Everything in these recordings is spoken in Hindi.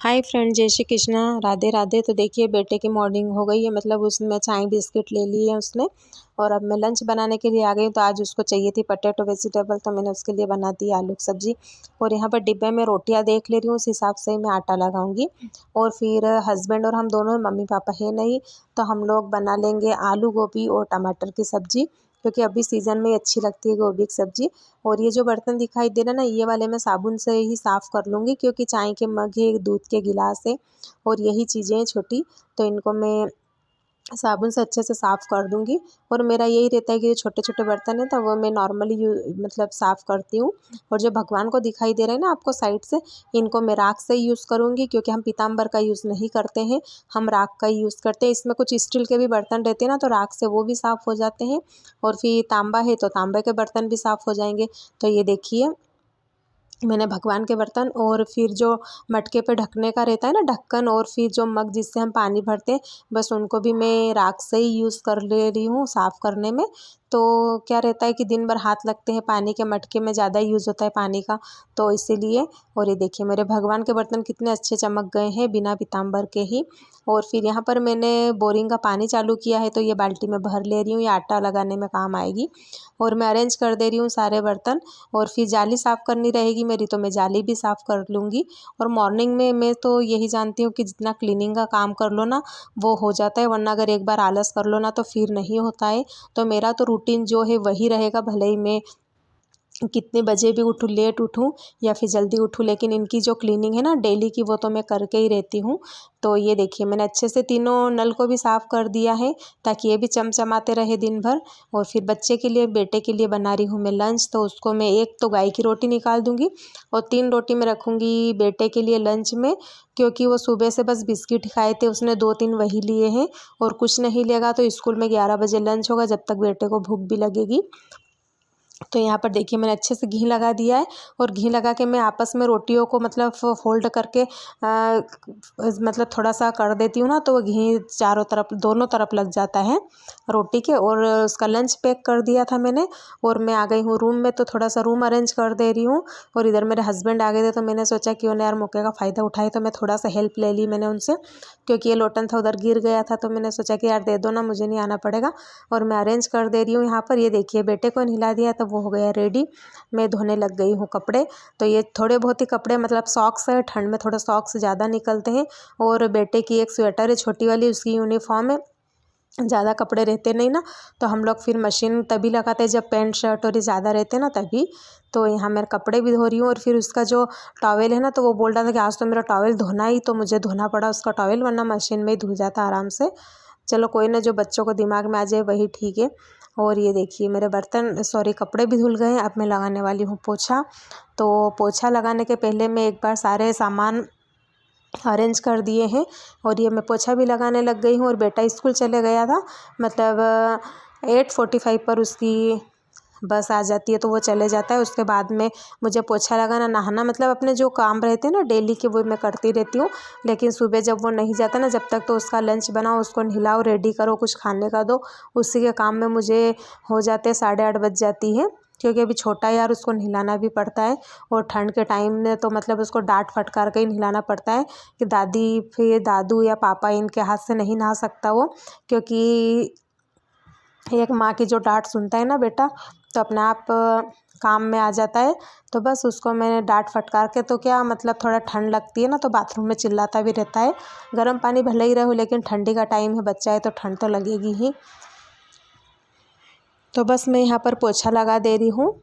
हाय फ्रेंड, जय श्री कृष्णा, राधे राधे। तो देखिए बेटे की मॉर्निंग हो गई है, मतलब उसमें चाय बिस्किट ले लिए हैं उसने। और अब मैं लंच बनाने के लिए आ गई हूँ। तो आज उसको चाहिए थी पोटैटो वेजिटेबल, तो मैंने उसके लिए बना दी आलू की सब्जी। और यहाँ पर डिब्बे में रोटियाँ देख ले रही हूँ, उस हिसाब से मैं आटा लगाऊंगी। और फिर हस्बैंड और हम दोनों, मम्मी पापा है नहीं, तो हम लोग बना लेंगे आलू गोभी और टमाटर की सब्जी, क्योंकि अभी सीज़न में अच्छी लगती है गोभी की सब्जी। और ये जो बर्तन दिखाई दे रहा है ना, ये वाले मैं साबुन से ही साफ़ कर लूँगी, क्योंकि चाय के मग है, दूध के गिलास है और यही चीज़ें हैं छोटी, तो इनको मैं साबुन से अच्छे से साफ़ कर दूँगी। और मेरा यही रहता है कि जो छोटे-छोटे बर्तन हैं तो वो मैं नॉर्मली मतलब साफ़ करती हूँ। और जो भगवान को दिखाई दे रहे हैं ना आपको साइड से, इनको मैं राख से यूज़ करूँगी, क्योंकि हम पीताम्बर का यूज़ नहीं करते हैं, हम राख का ही यूज़ करते हैं। इसमें कुछ स्टील के भी बर्तन रहते हैं ना, तो राख से वो भी साफ़ हो जाते हैं। और फिर तांबा है तो तांबे के बर्तन भी साफ़ हो जाएंगे। तो ये देखिए, मैंने भगवान के बर्तन और फिर जो मटके पे ढकने का रहता है ना ढक्कन, और फिर जो मग जिससे हम पानी भरते हैं, बस उनको भी मैं राख से ही यूज़ कर ले रही हूँ साफ़ करने में। तो क्या रहता है कि दिन भर हाथ लगते हैं, पानी के मटके में ज़्यादा यूज़ होता है पानी का, तो इसीलिए। और ये देखिए मेरे भगवान के बर्तन कितने अच्छे चमक गए हैं बिना पीताम्बर के ही। और फिर यहाँ पर मैंने बोरिंग का पानी चालू किया है, तो ये बाल्टी में भर ले रही हूँ, ये आटा लगाने में काम आएगी। और मैं अरेंज कर दे रही हूँ सारे बर्तन। और फिर जाली साफ़ करनी रहेगी मेरी, तो मैं जाली भी साफ़ कर लूँगी। और मॉर्निंग में मैं तो यही जानती हूँ कि जितना क्लीनिंग का काम कर लो ना वो हो जाता है, वरना अगर एक बार आलस कर लो ना तो फिर नहीं होता है। तो मेरा तो रूटीन जो है वही रहेगा, भले ही मैं कितने बजे भी उठूँ, लेट उठूँ या फिर जल्दी उठूँ, लेकिन इनकी जो क्लीनिंग है ना डेली की, वो तो मैं करके ही रहती हूँ। तो ये देखिए मैंने अच्छे से तीनों नल को भी साफ़ कर दिया है, ताकि ये भी चमचमाते रहे दिन भर। और फिर बच्चे के लिए, बेटे के लिए बना रही हूँ मैं लंच, तो उसको मैं एक तो गाय की रोटी निकाल दूँगी और 3 रोटी मैं रखूँगी बेटे के लिए लंच में, क्योंकि वो सुबह से बस बिस्किट खाए थे, उसने 2-3 वही लिए हैं और कुछ नहीं लेगा। तो स्कूल में 11 बजे लंच होगा, जब तक बेटे को भूख भी लगेगी। तो यहाँ पर देखिए मैंने अच्छे से घी लगा दिया है। और घी लगा के मैं आपस में रोटियों को मतलब फोल्ड करके मतलब थोड़ा सा कर देती हूँ ना, तो वो घी चारों तरफ, दोनों तरफ लग जाता है रोटी के। और उसका लंच पैक कर दिया था मैंने। और मैं आ गई हूँ रूम में, तो थोड़ा सा रूम अरेंज कर दे रही हूँ। और इधर मेरे हस्बैंड आ गए थे, तो मैंने सोचा क्यों ना यार मौके का फ़ायदा उठाए, तो मैं थोड़ा सा हेल्प ले ली मैंने उनसे, क्योंकि ये लोटन था उधर गिर गया था, तो मैंने सोचा कि यार दे दो ना, मुझे नहीं आना पड़ेगा। और मैं अरेंज कर दे रही हूँ यहाँ पर। ये देखिए बेटे को नहला दिया तो वो हो गया रेडी, मैं धोने लग गई हूँ कपड़े। तो ये थोड़े बहुत ही कपड़े, मतलब सॉक्स है, ठंड में थोड़ा सॉक्स ज़्यादा निकलते हैं। और बेटे की एक स्वेटर है छोटी वाली, उसकी यूनिफॉर्म है, ज़्यादा कपड़े रहते नहीं ना, तो हम लोग फिर मशीन तभी लगाते हैं जब पैंट शर्ट और ये ज़्यादा रहते हैं ना तभी। तो यहाँ मैं कपड़े भी धो रही हूँ। और फिर उसका जो टॉवेल है ना, तो वो बोल रहा था कि आज तो मेरा टॉवेल धोना ही, तो मुझे धोना पड़ा उसका टॉवेल, वरना मशीन में ही धुल जाता आराम से। चलो कोई ना, जो बच्चों को दिमाग में आ जाए वही ठीक है। और ये देखिए मेरे बर्तन, सॉरी कपड़े भी धुल गए हैं। अब मैं लगाने वाली हूँ पोछा। तो पोछा लगाने के पहले मैं एक बार सारे सामान अरेंज कर दिए हैं। और ये मैं पोछा भी लगाने लग गई हूँ। और बेटा स्कूल चले गया था, मतलब 8:45 पर उसकी बस आ जाती है, तो वो चले जाता है। उसके बाद में मुझे पोछा लगाना, नहाना, मतलब अपने जो काम रहते हैं ना डेली के, वो मैं करती रहती हूँ। लेकिन सुबह जब वो नहीं जाता ना, जब तक तो उसका लंच बनाओ, उसको नहलाओ, रेडी करो, कुछ खाने का दो, उसी के काम में मुझे हो जाते 8:30 बज जाती है। क्योंकि अभी छोटा है यार, उसको नहलाना भी पड़ता है। और ठंड के टाइम में तो मतलब उसको डांट फटकार के ही नहलाना पड़ता है, कि दादी फिर दादू या पापा इनके हाथ से नहीं नहा सकता वो, क्योंकि एक माँ की जो डांट सुनता है ना बेटा, तो अपने आप काम में आ जाता है। तो बस उसको मैंने डांट फटकार के, तो क्या मतलब थोड़ा ठंड लगती है ना, तो बाथरूम में चिल्लाता भी रहता है। गर्म पानी भले ही रहो, लेकिन ठंडी का टाइम है, बच्चा है तो ठंड तो लगेगी ही। तो बस मैं यहाँ पर पोछा लगा दे रही हूँ।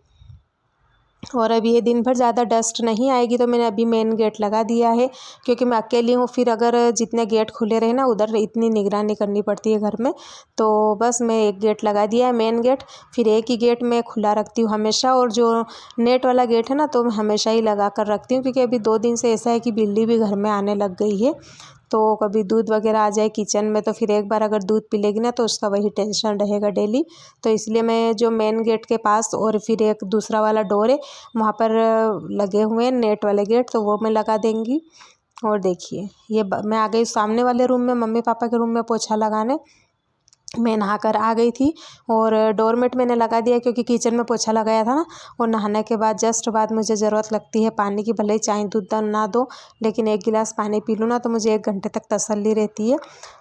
और अब ये दिन भर ज़्यादा डस्ट नहीं आएगी, तो मैंने अभी मेन गेट लगा दिया है, क्योंकि मैं अकेली हूँ। फिर अगर जितने गेट खुले रहे ना, उधर इतनी निगरानी करनी पड़ती है घर में। तो बस मैं एक गेट लगा दिया है, मेन गेट। फिर एक ही गेट मैं खुला रखती हूँ हमेशा, और जो नेट वाला गेट है ना, तो मैं हमेशा ही लगा कर रखती हूँ, क्योंकि अभी 2 दिन से ऐसा है कि बिल्ली भी घर में आने लग गई है। तो कभी दूध वगैरह आ जाए किचन में, तो फिर एक बार अगर दूध पी लेगी ना, तो उसका वही टेंशन रहेगा डेली। तो इसलिए मैं जो मेन गेट के पास, और फिर एक दूसरा वाला डोर है, वहाँ पर लगे हुए हैं नेट वाले गेट, तो वो मैं लगा देंगी। और देखिए मैं आ गई सामने वाले रूम में, मम्मी पापा के रूम में पोछा लगाने। मैं नहाकर आ गई थी और डोरमेट मैंने लगा दिया क्योंकि किचन में पोछा लगाया था ना। और नहाने के बाद जस्ट बाद मुझे ज़रूरत लगती है पानी की, भले ही चाय दूध ना दो, लेकिन 1 गिलास पानी पी लूँ ना तो मुझे 1 घंटे तक तसल्ली रहती है।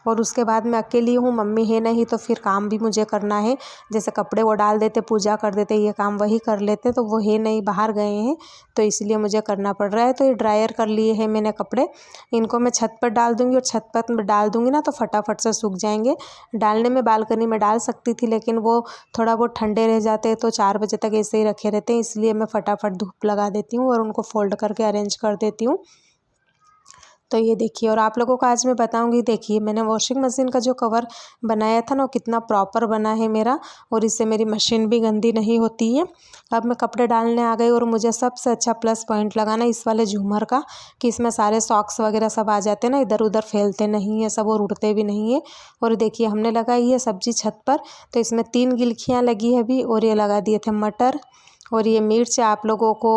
और उसके बाद मैं अकेली हूँ, मम्मी है नहीं, तो फिर काम भी मुझे करना है। जैसे कपड़े वो डाल देते, पूजा कर देते, ये काम वही कर लेते, तो वो है नहीं, बाहर गए हैं, तो इसलिए मुझे करना पड़ रहा है। तो ये ड्रायर कर लिए हैं मैंने कपड़े, इनको मैं छत पर डाल दूँगी और छत पर डाल दूँगी ना तो फटाफट से सूख जाएंगे। डालने में बालकनी में डाल सकती थी, लेकिन वो थोड़ा बहुत ठंडे रह जाते हैं, तो 4 बजे तक ऐसे ही रखे रहते हैं, इसलिए मैं फटाफट धूप लगा देती हूँ और उनको फोल्ड करके अरेंज कर देती हूँ। तो ये देखिए, और आप लोगों को आज मैं बताऊंगी, देखिए मैंने वॉशिंग मशीन का जो कवर बनाया था ना वो कितना प्रॉपर बना है मेरा, और इससे मेरी मशीन भी गंदी नहीं होती है। अब मैं कपड़े डालने आ गई और मुझे सबसे अच्छा प्लस पॉइंट लगा ना इस वाले झूमर का, कि इसमें सारे सॉक्स वगैरह सब आ जाते हैं ना, इधर उधर फैलते नहीं है सब और उड़ते भी नहीं है। और देखिए हमने लगाई है सब्जी छत पर, तो इसमें 3 गिलखियाँ लगी है अभी, और ये लगा दिए थे मटर। और ये मिर्च, आप लोगों को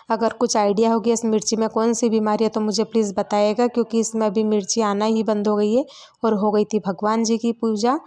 अगर कुछ आइडिया होगी इस मिर्ची में कौन सी बीमारी है तो मुझे प्लीज़ बताइएगा, क्योंकि इसमें अभी मिर्ची आना ही बंद हो गई है और हो गई थी भगवान जी की पूजा।